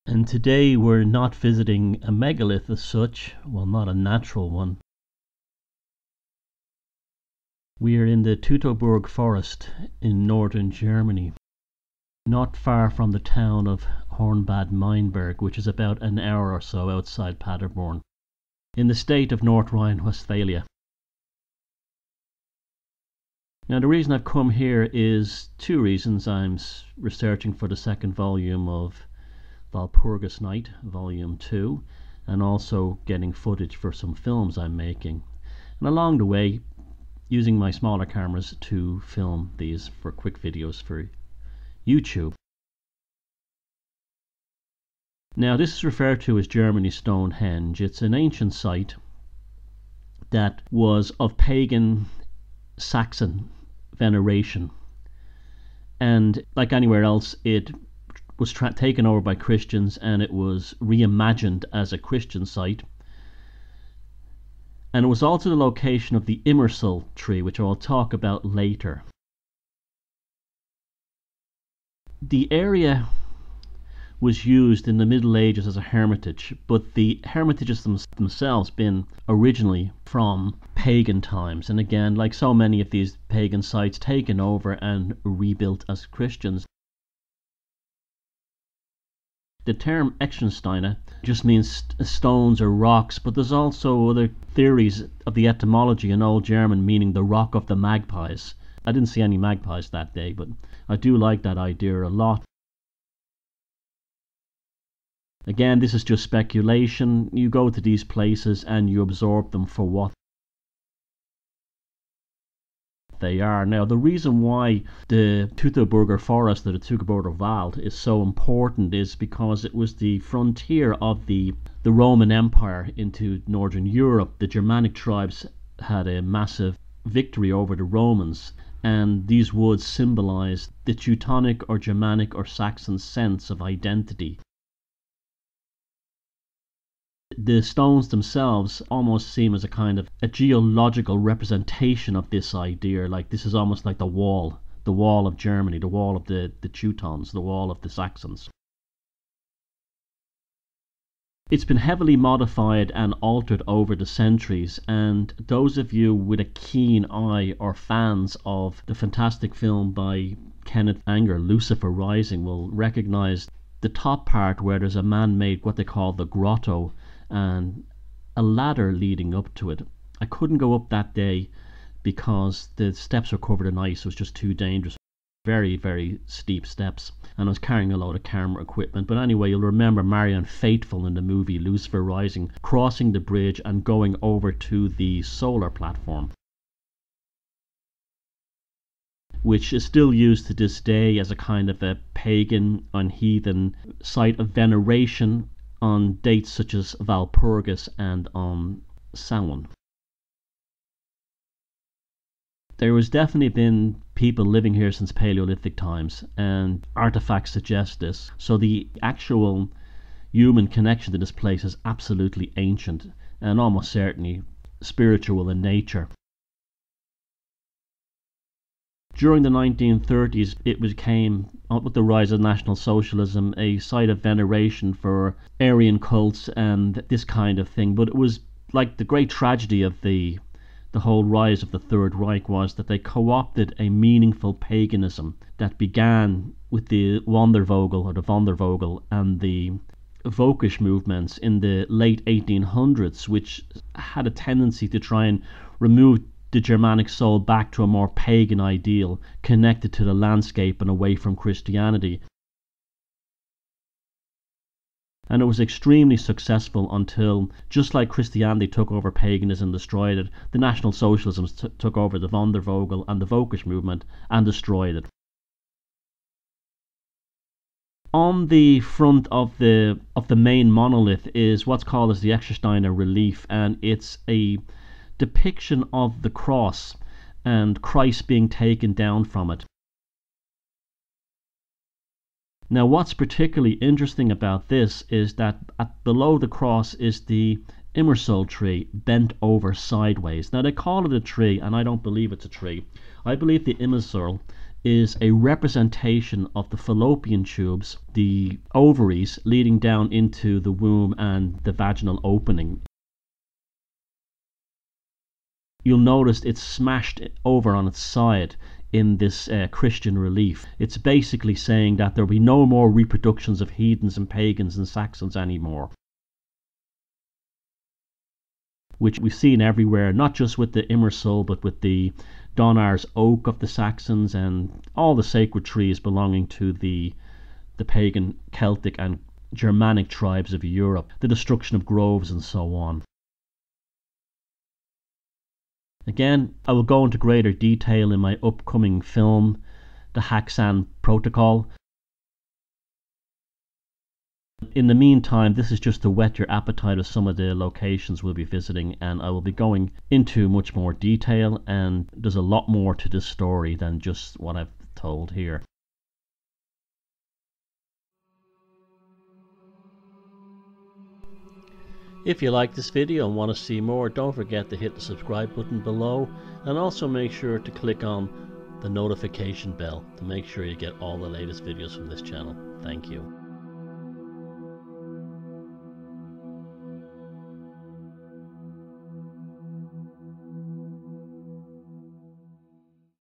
And today we're not visiting a megalith as such, well, not a natural one. We are in the Teutoburg forest in northern Germany, not far from the town of Hornbad Meinberg, which is about an hour or so outside Paderborn, in the state of North Rhine-Westphalia. Now the reason I've come here is two reasons. I'm researching for the second volume of Walpurgis Night, Volume 2, and also getting footage for some films I'm making. And along the way, using my smaller cameras to film these for quick videos for YouTube. Now this is referred to as Germany's Stonehenge. It's an ancient site that was of pagan Saxon veneration, and like anywhere else it was taken over by Christians and it was reimagined as a Christian site. And it was also the location of the Immersal tree, which I'll talk about later. The area was used in the Middle Ages as a hermitage, but the hermitages themselves been originally from pagan times, and again, like so many of these pagan sites, taken over and rebuilt as Christians. The term Externsteine just means stones or rocks, but there's also other theories of the etymology in Old German meaning the rock of the magpies. I didn't see any magpies that day, but I do like that idea a lot. Again, this is just speculation. You go to these places and you absorb them for what they are. Now, the reason why the Teutoburger forest, or the Teutoburger Wald, is so important is because it was the frontier of the Roman Empire into Northern Europe. The Germanic tribes had a massive victory over the Romans, and these woods symbolized the Teutonic or Germanic or Saxon sense of identity. The stones themselves almost seem as a kind of a geological representation of this idea. Like this is almost like the wall of Germany, the wall of the Teutons, the wall of the Saxons. It's been heavily modified and altered over the centuries, and those of you with a keen eye or fans of the fantastic film by Kenneth Anger, Lucifer Rising, will recognize the top part where there's a man-made, what they call the grotto, and a ladder leading up to it. I couldn't go up that day because the steps were covered in ice. It was just too dangerous. Very, very steep steps, and I was carrying a load of camera equipment. But anyway, you'll remember Marianne Faithfull in the movie Lucifer Rising crossing the bridge and going over to the solar platform, which is still used to this day as a kind of a pagan and heathen site of veneration on dates such as Walpurgis and on Samhain. There has definitely been people living here since Paleolithic times, and artifacts suggest this. So the actual human connection to this place is absolutely ancient and almost certainly spiritual in nature. During the 1930s, it became, with the rise of National Socialism, a site of veneration for Aryan cults and this kind of thing. But it was like the great tragedy of the whole rise of the Third Reich was that they co-opted a meaningful paganism that began with the Wandervogel and the Völkisch movements in the late 1800s, which had a tendency to try and remove the Germanic soul back to a more pagan ideal connected to the landscape and away from Christianity. And it was extremely successful until, just like Christianity took over paganism and destroyed it, the National Socialism took over the Wandervogel and the Völkisch movement and destroyed it. On the front of the main monolith is what's called as the Externsteine relief, and it's a depiction of the cross and Christ being taken down from it. Now, what's particularly interesting about this is that below the cross is the Immersal tree bent over sideways. Now, they call it a tree, and I don't believe it's a tree. I believe the Immersal is a representation of the fallopian tubes, the ovaries leading down into the womb and the vaginal opening. You'll notice it's smashed over on its side in this Christian relief. It's basically saying that there'll be no more reproductions of heathens and pagans and Saxons anymore, which we've seen everywhere, not just with the Immersal, but with the Donar's oak of the Saxons and all the sacred trees belonging to the pagan, Celtic and Germanic tribes of Europe, the destruction of groves and so on. Again, I will go into greater detail in my upcoming film, The Haksan Protocol. In the meantime, this is just to whet your appetite of some of the locations we'll be visiting, and I will be going into much more detail, and there's a lot more to this story than just what I've told here. If you like this video and want to see more, don't forget to hit the subscribe button below, and also make sure to click on the notification bell to make sure you get all the latest videos from this channel. Thank you.